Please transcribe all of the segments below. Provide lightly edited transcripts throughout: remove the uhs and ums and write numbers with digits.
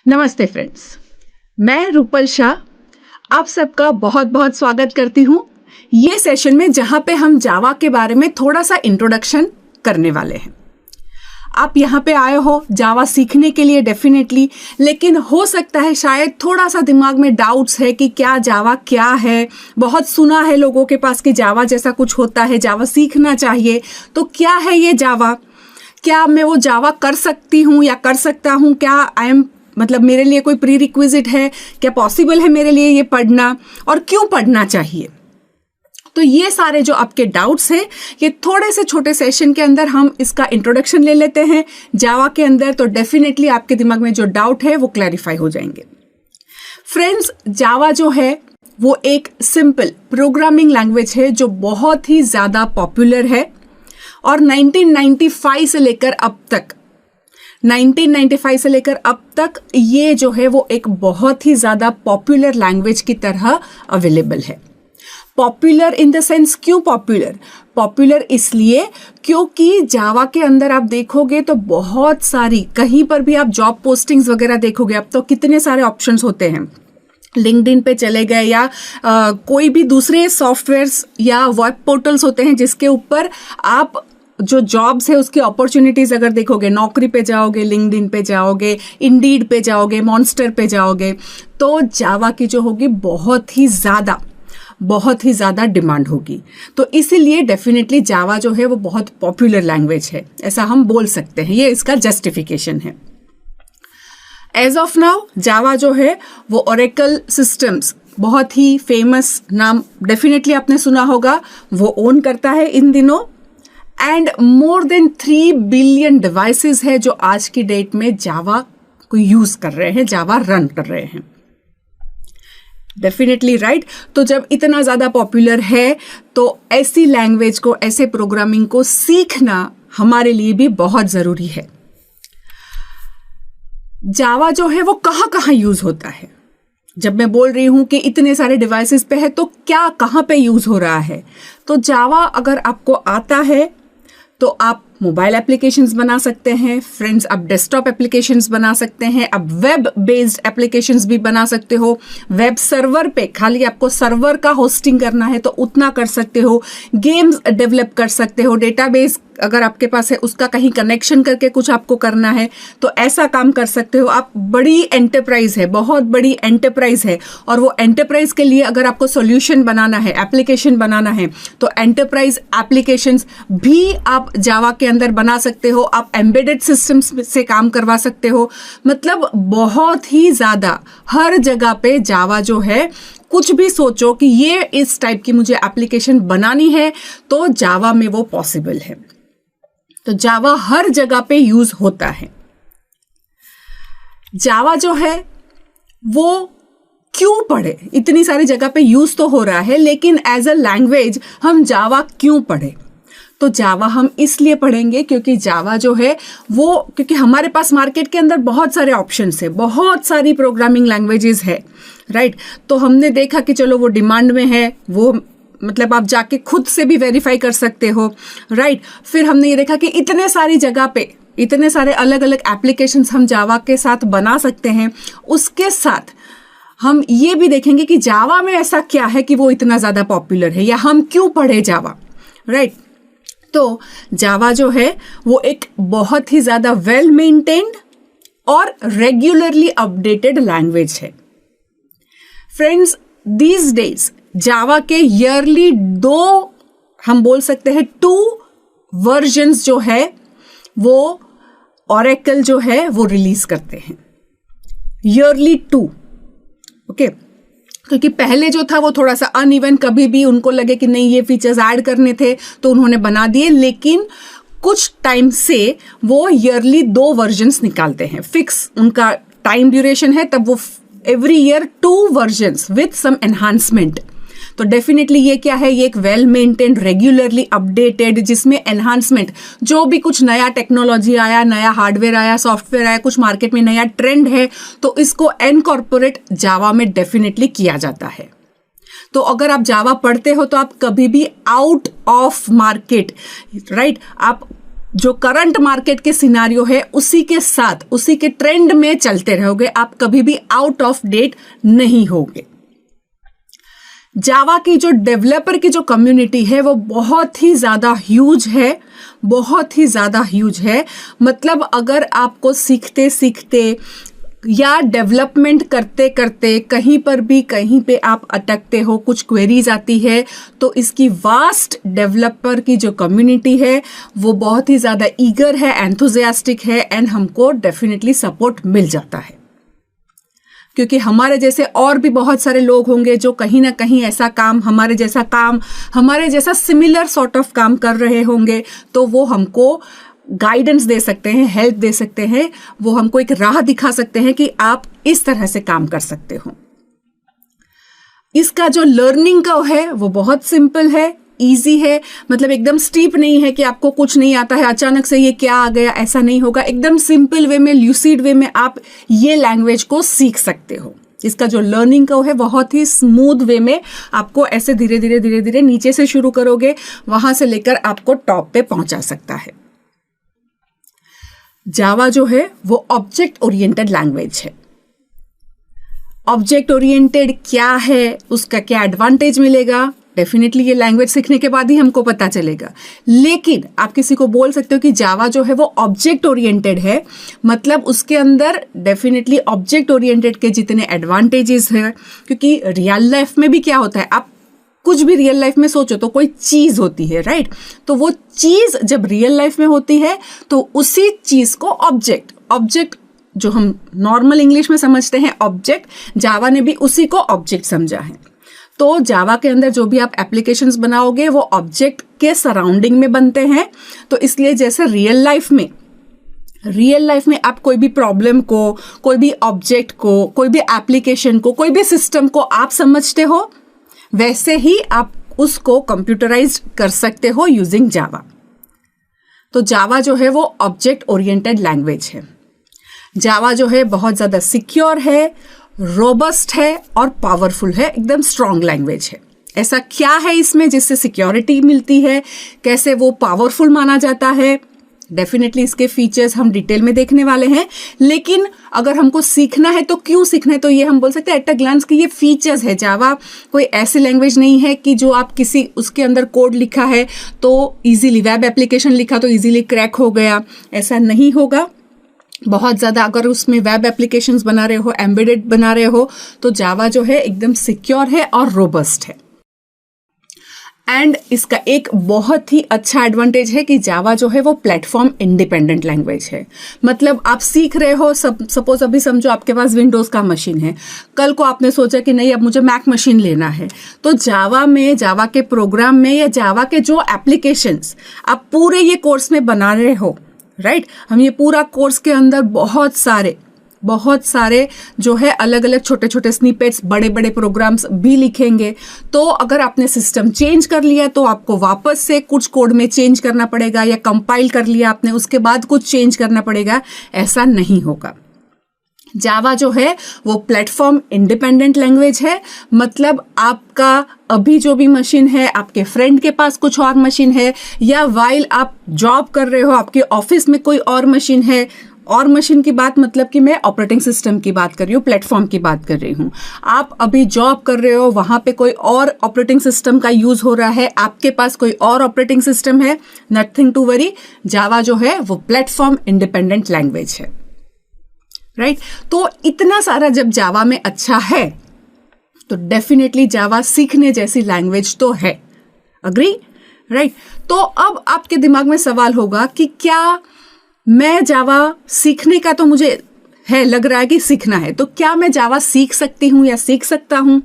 नमस्ते फ्रेंड्स, मैं रूपल शाह आप सबका बहुत बहुत स्वागत करती हूँ ये सेशन में, जहाँ पे हम जावा के बारे में थोड़ा सा इंट्रोडक्शन करने वाले हैं। आप यहाँ पे आए हो जावा सीखने के लिए डेफिनेटली, लेकिन हो सकता है शायद थोड़ा सा दिमाग में डाउट्स है कि क्या जावा क्या है। बहुत सुना है लोगों के पास कि जावा जैसा कुछ होता है, जावा सीखना चाहिए। तो क्या है ये जावा? क्या मैं वो जावा कर सकती हूँ या कर सकता हूँ? क्या मतलब मेरे लिए कोई प्री रिक्विजिट है? क्या पॉसिबल है मेरे लिए ये पढ़ना, और क्यों पढ़ना चाहिए? तो ये सारे जो आपके डाउट्स हैं, ये थोड़े से छोटे सेशन के अंदर हम इसका इंट्रोडक्शन ले लेते हैं जावा के अंदर। तो डेफिनेटली आपके दिमाग में जो डाउट है वो क्लैरिफाई हो जाएंगे। फ्रेंड्स, जावा जो है वो एक सिंपल प्रोग्रामिंग लैंग्वेज है जो बहुत ही ज़्यादा पॉपुलर है, और 1995 से लेकर अब तक ये जो है वो एक बहुत ही ज़्यादा पॉपुलर लैंग्वेज की तरह अवेलेबल है। पॉपुलर इन द सेंस, क्यों पॉपुलर इसलिए क्योंकि जावा के अंदर आप देखोगे तो बहुत सारी, कहीं पर भी आप जॉब पोस्टिंग्स वगैरह देखोगे, अब तो कितने सारे ऑप्शंस होते हैं। लिंक्डइन पे चले गए या कोई भी दूसरे सॉफ्टवेयर्स या वेब पोर्टल्स होते हैं जिसके ऊपर आप जो जॉब्स है उसकी अपॉर्चुनिटीज अगर देखोगे, नौकरी पे जाओगे, लिंक्डइन पे जाओगे, इंडीड पे जाओगे, मॉन्स्टर पे जाओगे, तो जावा की जो होगी बहुत ही ज़्यादा डिमांड होगी। तो इसीलिए डेफिनेटली जावा जो है वो बहुत पॉपुलर लैंग्वेज है, ऐसा हम बोल सकते हैं। ये इसका जस्टिफिकेशन है। एज ऑफ नाउ जावा जो है वो ओरेकल सिस्टम्स, बहुत ही फेमस नाम डेफिनेटली आपने सुना होगा, वो ओन करता है इन दिनों। And more than 3 billion devices है जो आज की डेट में जावा को यूज कर रहे हैं, जावा रन कर रहे हैं। Definitely right. तो जब इतना ज्यादा पॉपुलर है तो ऐसी लैंग्वेज को, ऐसे प्रोग्रामिंग को सीखना हमारे लिए भी बहुत जरूरी है। जावा जो है वो कहाँ यूज होता है? जब मैं बोल रही हूं कि इतने सारे डिवाइसेस पे है, तो क्या कहाँ पे यूज हो रहा है? तो जावा अगर आपको आता है तो आप मोबाइल एप्लीकेशंस बना सकते हैं फ्रेंड्स, आप डेस्कटॉप एप्लीकेशंस बना सकते हैं, आप वेब बेस्ड एप्लीकेशंस भी बना सकते हो। वेब सर्वर पे खाली आपको सर्वर का होस्टिंग करना है तो उतना कर सकते हो। गेम्स डेवलप कर सकते हो। डेटाबेस अगर आपके पास है उसका कहीं कनेक्शन करके कुछ आपको करना है तो ऐसा काम कर सकते हो। आप बड़ी एंटरप्राइज है, बहुत बड़ी एंटरप्राइज है, और वो एंटरप्राइज के लिए अगर आपको सॉल्यूशन बनाना है, एप्लीकेशन बनाना है, तो एंटरप्राइज एप्लीकेशंस भी आप जावा के अंदर बना सकते हो। आप एम्बेडेड सिस्टम्स से काम करवा सकते हो। मतलब बहुत ही ज्यादा हर जगह पे जावा जो है, कुछ भी सोचो कि ये इस टाइप की मुझे एप्लीकेशन बनानी है तो जावा में वो पॉसिबल है। तो जावा हर जगह पे यूज होता है। जावा जो है वो क्यों पढ़े? इतनी सारी जगह पे यूज तो हो रहा है, लेकिन एज अ लैंग्वेज हम जावा क्यों पढ़े? तो जावा हम इसलिए पढ़ेंगे क्योंकि जावा जो है वो, क्योंकि हमारे पास मार्केट के अंदर बहुत सारे ऑप्शंस है, बहुत सारी प्रोग्रामिंग लैंग्वेजेस है, राइट। तो हमने देखा कि चलो वो डिमांड में है, वो मतलब आप जाके खुद से भी वेरीफाई कर सकते हो, राइट। फिर हमने ये देखा कि इतने सारी जगह पे इतने सारे अलग अलग एप्लीकेशंस हम जावा के साथ बना सकते हैं। उसके साथ हम ये भी देखेंगे कि जावा में ऐसा क्या है कि वो इतना ज़्यादा पॉपुलर है, या हम क्यों पढ़े जावा, राइट। तो जावा जो है वो एक बहुत ही ज़्यादा वेल मेंटेन्ड और रेगुलरली अपडेटेड लैंग्वेज है। फ्रेंड्स, दीज डेज जावा के ईयरली 2, हम बोल सकते हैं 2 वर्जन्स जो है वो ओरेकल जो है वो रिलीज करते हैं, ईयरली 2, ओके। क्योंकि पहले जो था वो थोड़ा सा अनइवन, कभी भी उनको लगे कि नहीं ये फीचर्स ऐड करने थे तो उन्होंने बना दिए, लेकिन कुछ टाइम से वो ईयरली 2 वर्जन्स निकालते हैं। फिक्स उनका टाइम ड्यूरेशन है, तब वो every year 2 versions with some enhancement. तो डेफिनेटली ये क्या है? ये एक वेल मेंटेन्ड, रेगुलरली अपडेटेड, जिसमें एनहांसमेंट, जो भी कुछ नया टेक्नोलॉजी आया, नया हार्डवेयर आया, सॉफ्टवेयर आया, कुछ मार्केट में नया ट्रेंड है, तो इसको इनकॉर्पोरेट जावा में डेफिनेटली किया जाता है। तो अगर आप जावा पढ़ते हो तो आप कभी भी आउट ऑफ मार्केट, राइट, आप जो करंट मार्केट के सिनारियो है उसी के साथ, उसी के ट्रेंड में चलते रहोगे, आप कभी भी आउट ऑफ डेट नहीं होगे। जावा की जो डेवलपर की जो कम्युनिटी है वो बहुत ही ज़्यादा ह्यूज है, बहुत ही ज़्यादा ह्यूज है। मतलब अगर आपको सीखते सीखते या डेवलपमेंट करते करते कहीं पे आप अटकते हो, कुछ क्वेरीज आती है, तो इसकी वास्ट डेवलपर की जो कम्युनिटी है वो बहुत ही ज़्यादा ईगर है, एंथुजियास्टिक है, एंड हमको डेफिनेटली सपोर्ट मिल जाता है। क्योंकि हमारे जैसे और भी बहुत सारे लोग होंगे जो कहीं ना कहीं ऐसा काम, हमारे जैसा सिमिलर सॉर्ट ऑफ काम कर रहे होंगे, तो वो हमको गाइडेंस दे सकते हैं, हेल्प दे सकते हैं, वो हमको एक राह दिखा सकते हैं कि आप इस तरह से काम कर सकते हो। इसका जो लर्निंग का है वो बहुत सिंपल है, इजी है। मतलब एकदम स्टीप नहीं है कि आपको कुछ नहीं आता है, अचानक से ये क्या आ गया, ऐसा नहीं होगा। एकदम सिंपल वे में, ल्यूसिड वे में आप ये लैंग्वेज को सीख सकते हो। इसका जो लर्निंग का है बहुत ही स्मूथ वे में आपको ऐसे धीरे धीरे नीचे से शुरू करोगे, वहां से लेकर आपको टॉप पे पहुंचा सकता है। जावा जो है वो ऑब्जेक्ट ओरिएंटेड लैंग्वेज है। ऑब्जेक्ट ओरिएंटेड क्या है, उसका क्या एडवांटेज मिलेगा, डेफिनेटली ये लैंग्वेज सीखने के बाद ही हमको पता चलेगा। लेकिन आप किसी को बोल सकते हो कि जावा जो है वो ऑब्जेक्ट ओरिएंटेड है, मतलब उसके अंदर डेफिनेटली ऑब्जेक्ट ओरिएंटेड के जितने एडवांटेजेस हैं, क्योंकि रियल लाइफ में भी क्या होता है, आप कुछ भी रियल लाइफ में सोचो तो कोई चीज होती है, राइट? तो वो चीज जब रियल लाइफ में होती है तो उसी चीज को ऑब्जेक्ट जो हम नॉर्मल इंग्लिश में समझते हैं ऑब्जेक्ट, जावा ने भी उसी को ऑब्जेक्ट समझा है। तो जावा के अंदर जो भी आप एप्लीकेशंस बनाओगे वो ऑब्जेक्ट के सराउंडिंग में बनते हैं। तो इसलिए जैसे रियल लाइफ में आप कोई भी प्रॉब्लम को, कोई भी ऑब्जेक्ट को, कोई भी एप्लीकेशन को, कोई भी सिस्टम को आप समझते हो, वैसे ही आप उसको कंप्यूटराइज कर सकते हो यूजिंग जावा। तो जावा जो है वो ऑब्जेक्ट ओरिएंटेड लैंग्वेज है। जावा जो है बहुत ज़्यादा सिक्योर है, रोबस्ट है और पावरफुल है, एकदम स्ट्रॉन्ग लैंग्वेज है। ऐसा क्या है इसमें जिससे सिक्योरिटी मिलती है, कैसे वो पावरफुल माना जाता है, डेफिनेटली इसके फीचर्स हम डिटेल में देखने वाले हैं। लेकिन अगर हमको सीखना है तो क्यों सीखना है, तो ये हम बोल सकते हैं एट अ ग्लांस कि ये फीचर्स है। जावा कोई ऐसी लैंग्वेज नहीं है कि जो आप किसी उसके अंदर कोड लिखा है तो इजीली, वेब एप्लीकेशन लिखा तो इजीली क्रैक हो गया, ऐसा नहीं होगा। बहुत ज़्यादा अगर उसमें वेब एप्लीकेशंस बना रहे हो, एम्बेडेड बना रहे हो, तो जावा जो है एकदम सिक्योर है और रोबस्ट है। एंड इसका एक बहुत ही अच्छा एडवांटेज है कि जावा जो है वो प्लेटफॉर्म इंडिपेंडेंट लैंग्वेज है। मतलब आप सीख रहे हो, सपोज अभी समझो आपके पास विंडोज़ का मशीन है, कल को आपने सोचा कि नहीं अब मुझे मैक मशीन लेना है, तो जावा में, जावा के प्रोग्राम में या जावा के जो एप्लीकेशंस आप पूरे ये कोर्स में बना रहे हो, राइट? हम ये पूरा कोर्स के अंदर बहुत सारे जो है अलग अलग छोटे छोटे स्निपेट्स, बड़े बड़े प्रोग्राम्स भी लिखेंगे। तो अगर आपने सिस्टम चेंज कर लिया तो आपको वापस से कुछ कोड में चेंज करना पड़ेगा, या कंपाइल कर लिया आपने उसके बाद कुछ चेंज करना पड़ेगा, ऐसा नहीं होगा। जावा जो है वो प्लेटफॉर्म इंडिपेंडेंट लैंग्वेज है। मतलब आपका अभी जो भी मशीन है, आपके फ्रेंड के पास कुछ और मशीन है, या वाइल आप जॉब कर रहे हो आपके ऑफिस में कोई और मशीन है, और मशीन की बात मतलब कि मैं ऑपरेटिंग सिस्टम की बात कर रही हूँ, प्लेटफॉर्म की बात कर रही हूँ। आप अभी जॉब कर रहे हो, वहाँ पे कोई और ऑपरेटिंग सिस्टम का यूज़ हो रहा है, आपके पास कोई और ऑपरेटिंग सिस्टम है, नथिंग टू वरी। जावा जो है वो प्लेटफॉर्म इंडिपेंडेंट लैंग्वेज है, राइट? तो इतना सारा जब जावा में अच्छा है तो डेफिनेटली जावा सीखने जैसी लैंग्वेज तो है। Agree, right? तो अब आपके दिमाग में सवाल होगा कि क्या मैं जावा सीखने का, तो मुझे है लग रहा है कि सीखना है, तो क्या मैं जावा सीख सकती हूँ या सीख सकता हूँ?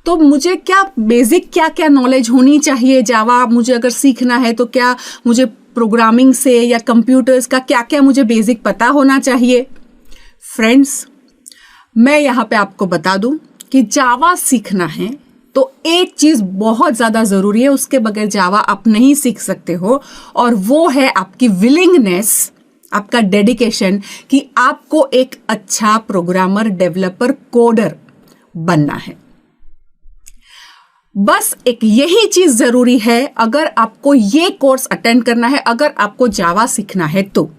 तो मुझे क्या बेसिक क्या नॉलेज होनी चाहिए जावा मुझे अगर सीखना है? तो क्या मुझे प्रोग्रामिंग से या कंप्यूटर्स का क्या मुझे बेसिक पता होना चाहिए? फ्रेंड्स, मैं यहाँ पे आपको बता दूं कि जावा सीखना है तो एक चीज़ बहुत ज़्यादा ज़रूरी है, उसके बगैर जावा आप नहीं सीख सकते हो, और वो है आपकी विलिंगनेस, आपका डेडिकेशन कि आपको एक अच्छा प्रोग्रामर, डेवलपर, कोडर बनना है। बस एक यही चीज जरूरी है अगर आपको ये कोर्स अटेंड करना है, अगर आपको जावा सीखना है तो।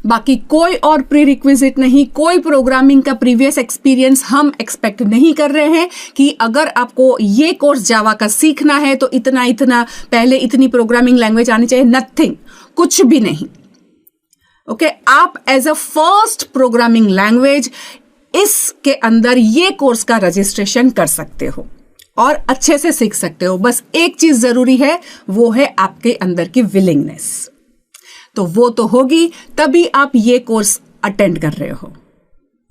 बाकी कोई और प्री रिक्विजिट नहीं, कोई प्रोग्रामिंग का प्रीवियस एक्सपीरियंस हम एक्सपेक्ट नहीं कर रहे हैं कि अगर आपको ये कोर्स जावा का सीखना है तो इतना इतना पहले इतनी प्रोग्रामिंग लैंग्वेज आनी चाहिए। नथिंग, कुछ भी नहीं। ओके, आप as a first programming language इसके अंदर ये कोर्स का रजिस्ट्रेशन कर सकते हो और अच्छे से सीख सकते हो। बस एक चीज जरूरी है, वो है आपके अंदर की विलिंगनेस। तो वो तो होगी तभी आप ये कोर्स अटेंड कर रहे हो,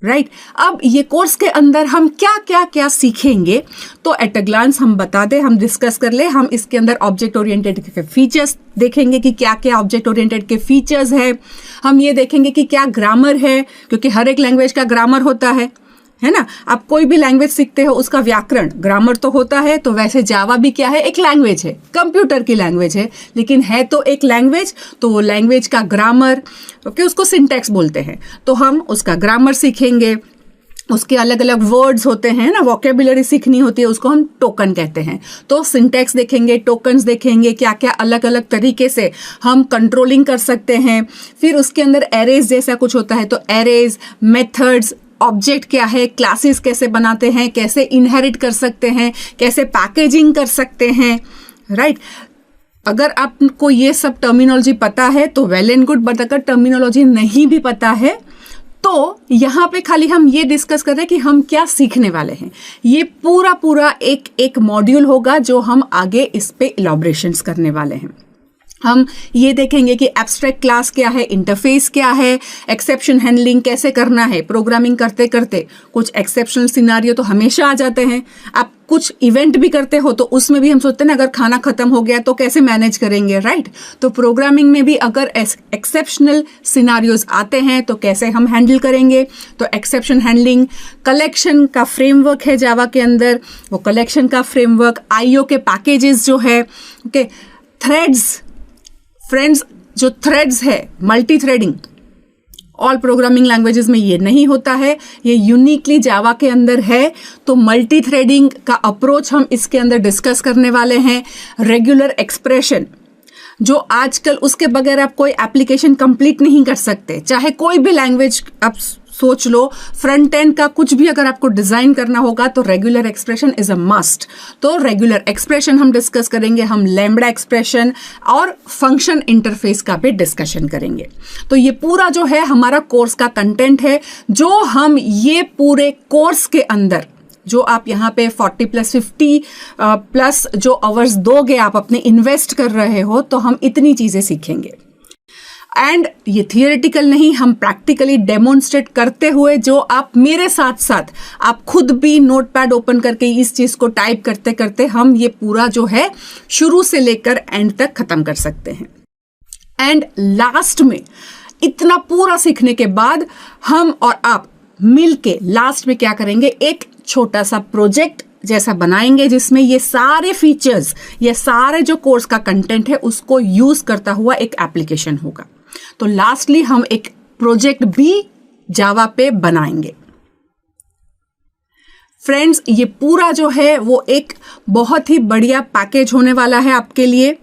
राइट? अब ये कोर्स के अंदर हम क्या क्या क्या सीखेंगे तो एट अ ग्लांस हम बता दें, हम डिस्कस कर ले। हम इसके अंदर ऑब्जेक्ट ओरिएंटेड के फीचर्स देखेंगे कि क्या क्या ऑब्जेक्ट ओरिएंटेड के फीचर्स है। हम ये देखेंगे कि क्या ग्रामर है, क्योंकि हर एक लैंग्वेज का ग्रामर होता है ना। आप कोई भी लैंग्वेज सीखते हो उसका व्याकरण, ग्रामर तो होता है। तो वैसे जावा भी क्या है, एक लैंग्वेज है, कंप्यूटर की लैंग्वेज है, लेकिन है तो एक लैंग्वेज। तो वो लैंग्वेज का ग्रामर, ओके, उसको सिंटैक्स बोलते हैं। तो हम उसका ग्रामर सीखेंगे। उसके अलग अलग वर्ड्स होते हैं ना, वोकेबुलरी सीखनी होती है, उसको हम टोकन कहते हैं। तो सिंटैक्स देखेंगे, टोकन्स देखेंगे, क्या क्या अलग अलग तरीके से हम कंट्रोलिंग कर सकते हैं। फिर उसके अंदर एरेज जैसा कुछ होता है, तो एरेज, मेथड्स, ऑब्जेक्ट क्या है, क्लासेस कैसे बनाते हैं, कैसे इनहेरिट कर सकते हैं, कैसे पैकेजिंग कर सकते हैं, राइट? अगर आपको ये सब टर्मिनोलॉजी पता है तो वेल एंड गुड, बट अगर टर्मिनोलॉजी नहीं भी पता है तो यहाँ पे खाली हम ये डिस्कस कर रहे हैं कि हम क्या सीखने वाले हैं। ये पूरा पूरा एक मॉड्यूल होगा जो हम आगे इस पे इलॉबरेशंस करने वाले हैं। हम ये देखेंगे कि एब्स्ट्रैक्ट क्लास क्या है, इंटरफेस क्या है, एक्सेप्शन हैंडलिंग कैसे करना है। प्रोग्रामिंग करते करते कुछ एक्सेप्शनल सिनारियो तो हमेशा आ जाते हैं। आप कुछ इवेंट भी करते हो तो उसमें भी हम सोचते हैं ना, अगर खाना खत्म हो गया तो कैसे मैनेज करेंगे, राइट? तो प्रोग्रामिंग में भी अगर एक्सेप्शनल सिनारियोज आते हैं तो कैसे हम हैंडल करेंगे। तो एक्सेप्शन हैंडलिंग, कलेक्शन का फ्रेमवर्क है जावा के अंदर, वो कलेक्शन का फ्रेमवर्क, आईओ के पैकेजेस जो है, ओके, थ्रेड्स, फ्रेंड्स, जो थ्रेड्स है, multi threading, all programming languages में ये नहीं होता है, ये यूनिकली जावा के अंदर है। तो मल्टी थ्रेडिंग का अप्रोच हम इसके अंदर डिस्कस करने वाले हैं। रेगुलर एक्सप्रेशन, जो आजकल उसके बगैर आप कोई एप्लीकेशन कंप्लीट नहीं कर सकते। चाहे कोई भी लैंग्वेज आप सोच लो, फ्रंट एंड का कुछ भी अगर आपको डिजाइन करना होगा तो regular expression is a must. तो रेगुलर एक्सप्रेशन हम डिस्कस करेंगे, हम लैम्बडा एक्सप्रेशन और फंक्शन इंटरफेस का भी डिस्कशन करेंगे। तो ये पूरा जो है हमारा कोर्स का कंटेंट है, जो हम ये पूरे कोर्स के अंदर, जो आप यहाँ पे 40 + 50 प्लस जो आवर्स दोगे, आप अपने इन्वेस्ट कर रहे हो, तो हम इतनी चीजें सीखेंगे। एंड ये थियोरेटिकल नहीं, हम प्रैक्टिकली डेमोन्स्ट्रेट करते हुए, जो आप मेरे साथ साथ आप खुद भी नोटपैड ओपन करके इस चीज को टाइप करते करते हम ये पूरा जो है शुरू से लेकर एंड तक खत्म कर सकते हैं। एंड लास्ट में इतना पूरा सीखने के बाद हम और आप मिलके लास्ट में क्या करेंगे, एक छोटा सा प्रोजेक्ट जैसा बनाएंगे जिसमें ये सारे फीचर्स, ये सारे जो कोर्स का कंटेंट है उसको यूज करता हुआ एक एप्लीकेशन होगा। तो लास्टली हम एक प्रोजेक्ट भी जावा पे बनाएंगे। फ्रेंड्स, ये पूरा जो है वो एक बहुत ही बढ़िया पैकेज होने वाला है आपके लिए।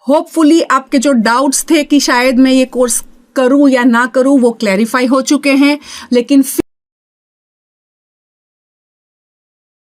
होपफुली आपके जो डाउट्स थे कि शायद मैं ये कोर्स करूं या ना करूं, वो क्लैरिफाई हो चुके हैं। लेकिन